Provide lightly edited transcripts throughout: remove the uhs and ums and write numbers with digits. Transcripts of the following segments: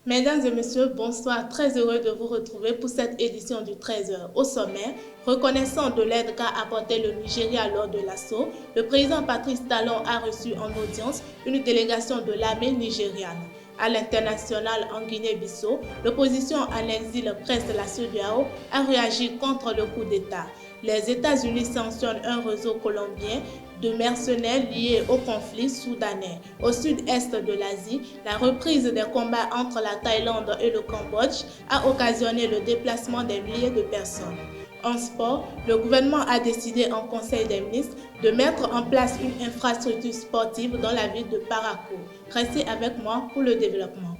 Mesdames et messieurs, bonsoir. Très heureux de vous retrouver pour cette édition du 13h. Au sommet, reconnaissant de l'aide qu'a apporté le Nigeria lors de l'assaut, le président Patrice Talon a reçu en audience une délégation de l'armée nigériane. À l'international en Guinée-Bissau, l'opposition en exil presse la CEDEAO a réagi contre le coup d'État. Les États-Unis sanctionnent un réseau colombien de mercenaires liés au conflit soudanais. Au sud-est de l'Asie, la reprise des combats entre la Thaïlande et le Cambodge a occasionné le déplacement des milliers de personnes. En sport, le gouvernement a décidé en Conseil des ministres de mettre en place une infrastructure sportive dans la ville de Parakou. Restez avec moi pour le développement.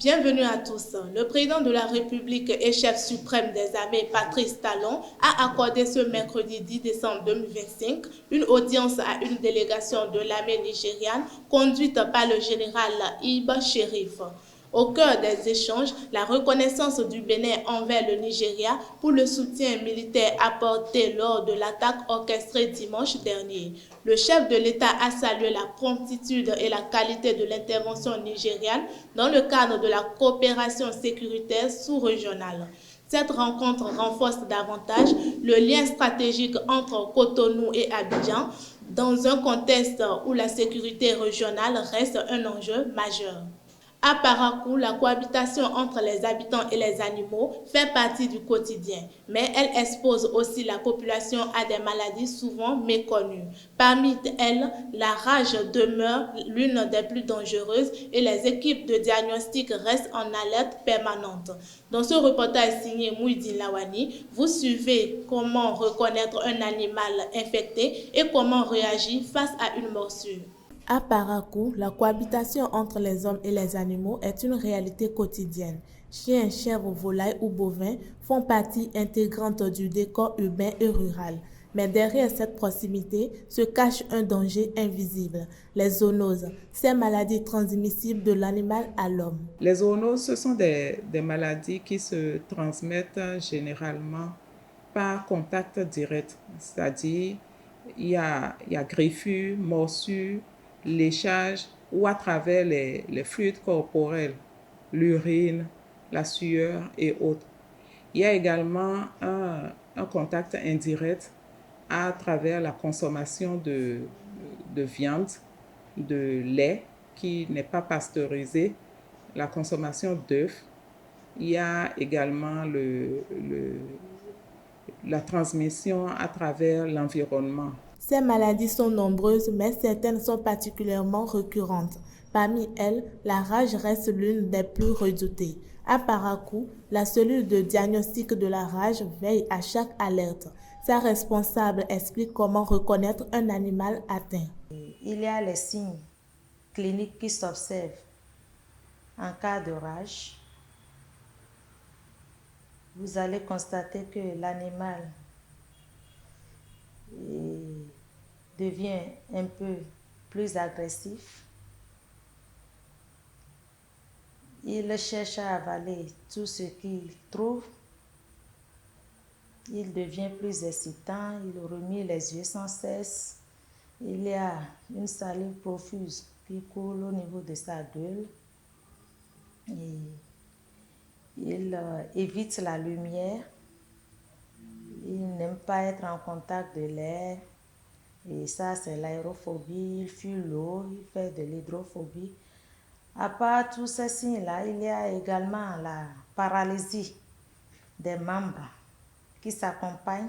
Bienvenue à tous. Le président de la République et chef suprême des armées, Patrice Talon, a accordé ce mercredi 10 décembre 2025 une audience à une délégation de l'armée nigériane conduite par le général Iba Sheriff. Au cœur des échanges, la reconnaissance du Bénin envers le Nigeria pour le soutien militaire apporté lors de l'attaque orchestrée dimanche dernier. Le chef de l'État a salué la promptitude et la qualité de l'intervention nigériane dans le cadre de la coopération sécuritaire sous-régionale. Cette rencontre renforce davantage le lien stratégique entre Cotonou et Abidjan dans un contexte où la sécurité régionale reste un enjeu majeur. À Parakou, la cohabitation entre les habitants et les animaux fait partie du quotidien, mais elle expose aussi la population à des maladies souvent méconnues. Parmi elles, la rage demeure l'une des plus dangereuses et les équipes de diagnostic restent en alerte permanente. Dans ce reportage signé Mouidine Lawani, vous suivez comment reconnaître un animal infecté et comment réagir face à une morsure. À Parakou, la cohabitation entre les hommes et les animaux est une réalité quotidienne. Chiens, chèvres, volailles ou bovins font partie intégrante du décor urbain et rural. Mais derrière cette proximité se cache un danger invisible, les zoonoses, ces maladies transmissibles de l'animal à l'homme. Les zoonoses, ce sont des maladies qui se transmettent généralement par contact direct, c'est-à-dire il y a griffure, morsure, léchage ou à travers les fluides corporels, l'urine, la sueur et autres. Il y a également un contact indirect à travers la consommation de viande, de lait qui n'est pas pasteurisé, la consommation d'œufs. Il y a également la transmission à travers l'environnement. Ces maladies sont nombreuses, mais certaines sont particulièrement récurrentes. Parmi elles, la rage reste l'une des plus redoutées. À Parakou, la cellule de diagnostic de la rage veille à chaque alerte. Sa responsable explique comment reconnaître un animal atteint. Il y a les signes cliniques qui s'observent en cas de rage. Vous allez constater que l'animal devient un peu plus agressif. Il cherche à avaler tout ce qu'il trouve. Il devient plus excitant, il remue les yeux sans cesse. Il y a une salive profuse qui coule au niveau de sa gueule. Et il évite la lumière. Il n'aime pas être en contact de l'air. Et ça, c'est l'aérophobie. Il fuit l'eau, il fait de l'hydrophobie. À part tous ces signes-là, il y a également la paralysie des membres qui s'accompagne.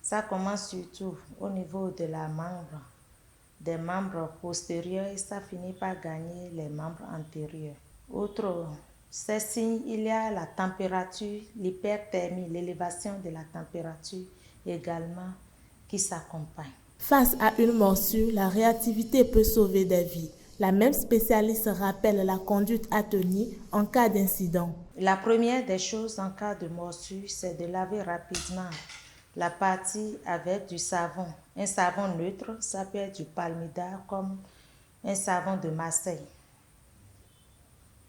Ça commence surtout au niveau de la membre, des membres postérieurs et ça finit par gagner les membres antérieurs. Autre ces signes, il y a la température, l'hyperthermie, l'élévation de la température également qui s'accompagne. Face à une morsure, la réactivité peut sauver des vies. La même spécialiste rappelle la conduite à tenir en cas d'incident. La première des choses en cas de morsure, c'est de laver rapidement la partie avec du savon. Un savon neutre, ça peut être du palmidar comme un savon de Marseille.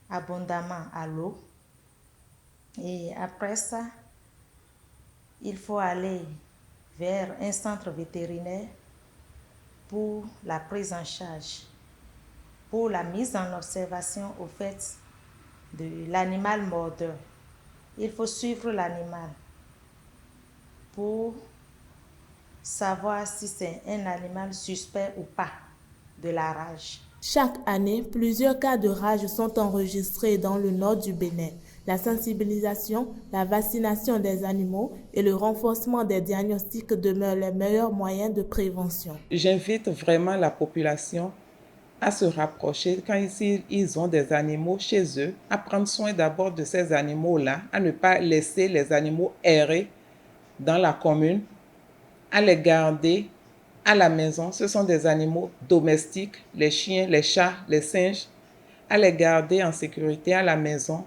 Abondamment à l'eau. Et après ça, il faut aller vers un centre vétérinaire pour la prise en charge, pour la mise en observation au fait de l'animal mordeur. Il faut suivre l'animal pour savoir si c'est un animal suspect ou pas de la rage. Chaque année, plusieurs cas de rage sont enregistrés dans le nord du Bénin. La sensibilisation, la vaccination des animaux et le renforcement des diagnostics demeurent les meilleurs moyens de prévention. J'invite vraiment la population à se rapprocher quand ils ont des animaux chez eux, à prendre soin d'abord de ces animaux-là, à ne pas laisser les animaux errer dans la commune, à les garder à la maison. Ce sont des animaux domestiques, les chiens, les chats, les singes, à les garder en sécurité à la maison,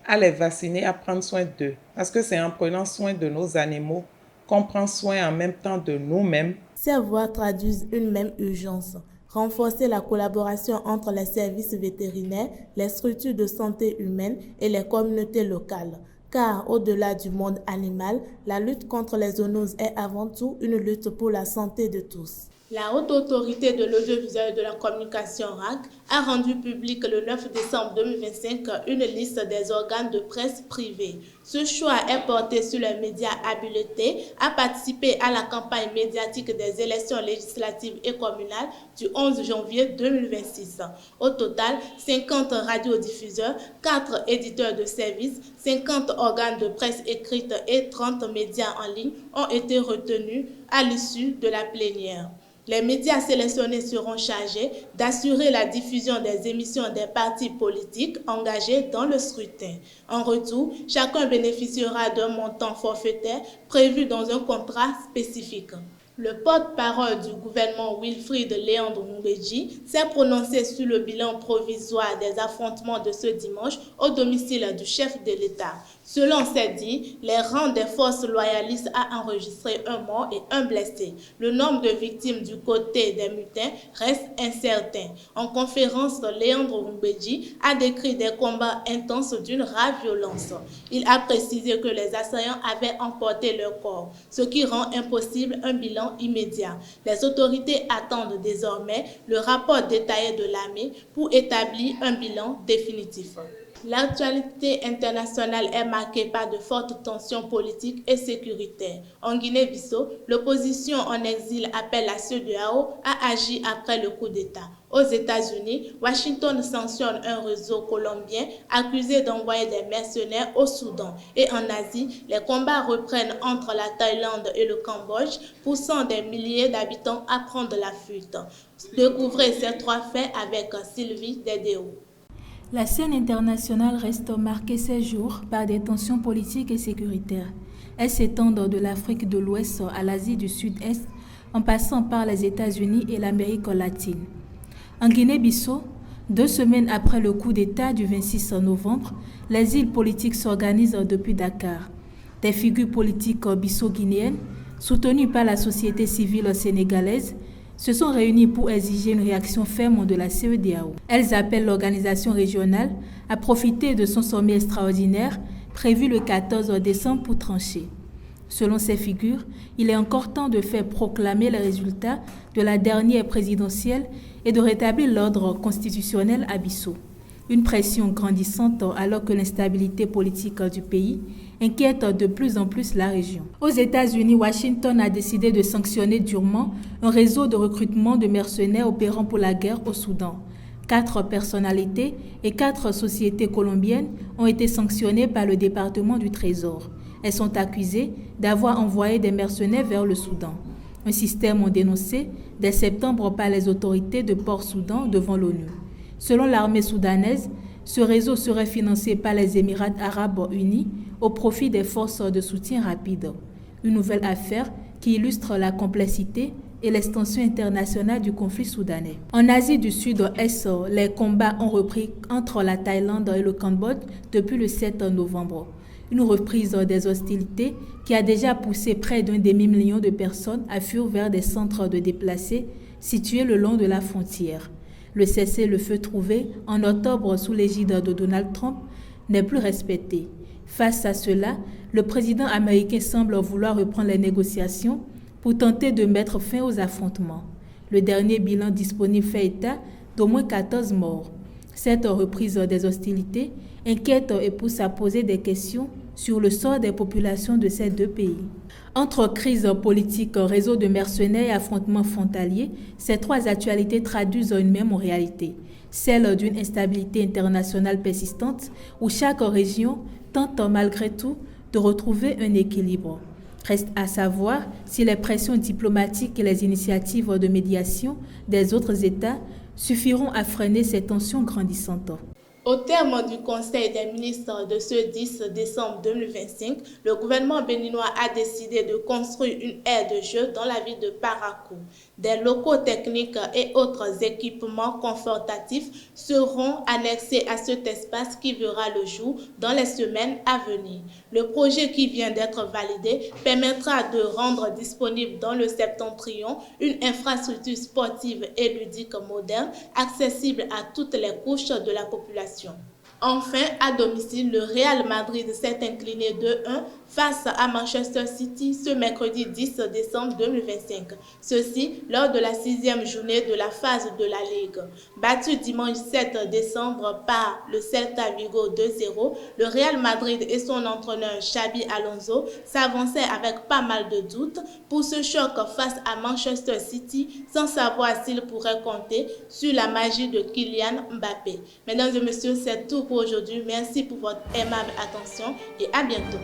à les vacciner, à prendre soin d'eux. Parce que c'est en prenant soin de nos animaux qu'on prend soin en même temps de nous-mêmes. Ces voix traduisent une même urgence. Renforcer la collaboration entre les services vétérinaires, les structures de santé humaine et les communautés locales. Car au-delà du monde animal, la lutte contre les zoonoses est avant tout une lutte pour la santé de tous. La Haute Autorité de l'Audiovisuel et de la Communication RAC a rendu public le 9 décembre 2025 une liste des organes de presse privés. Ce choix est porté sur les médias habilités à participer à la campagne médiatique des élections législatives et communales du 11 janvier 2026. Au total, 50 radiodiffuseurs, 4 éditeurs de services, 50 organes de presse écrite et 30 médias en ligne ont été retenus à l'issue de la plénière. Les médias sélectionnés seront chargés d'assurer la diffusion des émissions des partis politiques engagés dans le scrutin. En retour, chacun bénéficiera d'un montant forfaitaire prévu dans un contrat spécifique. Le porte-parole du gouvernement Wilfrid Léandre Mungbeji s'est prononcé sur le bilan provisoire des affrontements de ce dimanche au domicile du chef de l'État. Selon ses dires, les rangs des forces loyalistes a enregistré un mort et un blessé. Le nombre de victimes du côté des mutins reste incertain. En conférence, Léandre Mungbeji a décrit des combats intenses d'une rare violence. Il a précisé que les assaillants avaient emporté leur corps, ce qui rend impossible un bilan immédiat. Les autorités attendent désormais le rapport détaillé de l'armée pour établir un bilan définitif. L'actualité internationale est marquée par de fortes tensions politiques et sécuritaires. En Guinée-Bissau, l'opposition en exil appelle la CEDEAO à agir après le coup d'État. Aux États-Unis, Washington sanctionne un réseau colombien accusé d'envoyer des mercenaires au Soudan. Et en Asie, les combats reprennent entre la Thaïlande et le Cambodge, poussant des milliers d'habitants à prendre la fuite. Découvrez ces trois faits avec Sylvie Dédéo. La scène internationale reste marquée ces jours par des tensions politiques et sécuritaires. Elles s'étendent de l'Afrique de l'Ouest à l'Asie du Sud-Est, en passant par les États-Unis et l'Amérique latine. En Guinée-Bissau, 2 semaines après le coup d'État du 26 novembre, les îles politiques s'organisent depuis Dakar. Des figures politiques bissau-guinéennes, soutenues par la société civile sénégalaise, se sont réunies pour exiger une réaction ferme de la CEDEAO. Elles appellent l'organisation régionale à profiter de son sommet extraordinaire prévu le 14 décembre pour trancher. Selon ces figures, il est encore temps de faire proclamer les résultats de la dernière présidentielle et de rétablir l'ordre constitutionnel à Bissau. Une pression grandissante alors que l'instabilité politique du pays inquiète de plus en plus la région. Aux États-Unis, Washington a décidé de sanctionner durement un réseau de recrutement de mercenaires opérant pour la guerre au Soudan. 4 personnalités et 4 sociétés colombiennes ont été sanctionnées par le département du Trésor. Elles sont accusées d'avoir envoyé des mercenaires vers le Soudan. Un système dénoncé dès septembre par les autorités de Port-Soudan devant l'ONU. Selon l'armée soudanaise, ce réseau serait financé par les Émirats arabes unis au profit des forces de soutien rapide. Une nouvelle affaire qui illustre la complexité et l'extension internationale du conflit soudanais. En Asie du Sud-Est, les combats ont repris entre la Thaïlande et le Cambodge depuis le 7 novembre. Une reprise des hostilités qui a déjà poussé près d'1 demi-million de personnes à fuir vers des centres de déplacés situés le long de la frontière. Le cessez-le-feu trouvé en octobre sous l'égide de Donald Trump n'est plus respecté. Face à cela, le président américain semble vouloir reprendre les négociations pour tenter de mettre fin aux affrontements. Le dernier bilan disponible fait état d'au moins 14 morts. Cette reprise des hostilités inquiète et pousse à poser des questions sur le sort des populations de ces deux pays. Entre crise politique, réseau de mercenaires et affrontements frontaliers, ces trois actualités traduisent une même réalité, celle d'une instabilité internationale persistante où chaque région tente malgré tout de retrouver un équilibre. Reste à savoir si les pressions diplomatiques et les initiatives de médiation des autres États suffiront à freiner ces tensions grandissantes. Au terme du Conseil des ministres de ce 10 décembre 2025, le gouvernement béninois a décidé de construire une aire de jeu dans la ville de Parakou. Des locaux techniques et autres équipements confortatifs seront annexés à cet espace qui verra le jour dans les semaines à venir. Le projet qui vient d'être validé permettra de rendre disponible dans le septentrion une infrastructure sportive et ludique moderne, accessible à toutes les couches de la population. Enfin, à domicile, le Real Madrid s'est incliné 2-1 face à Manchester City ce mercredi 10 décembre 2025. Ceci lors de la 6e journée de la phase de la Ligue. Battu dimanche 7 décembre par le Celta Vigo 2-0, le Real Madrid et son entraîneur Xabi Alonso s'avançaient avec pas mal de doutes pour ce choc face à Manchester City, sans savoir s'ils pourraient compter sur la magie de Kylian Mbappé. Mesdames et messieurs, c'est tout pour aujourd'hui. Merci pour votre aimable attention et à bientôt.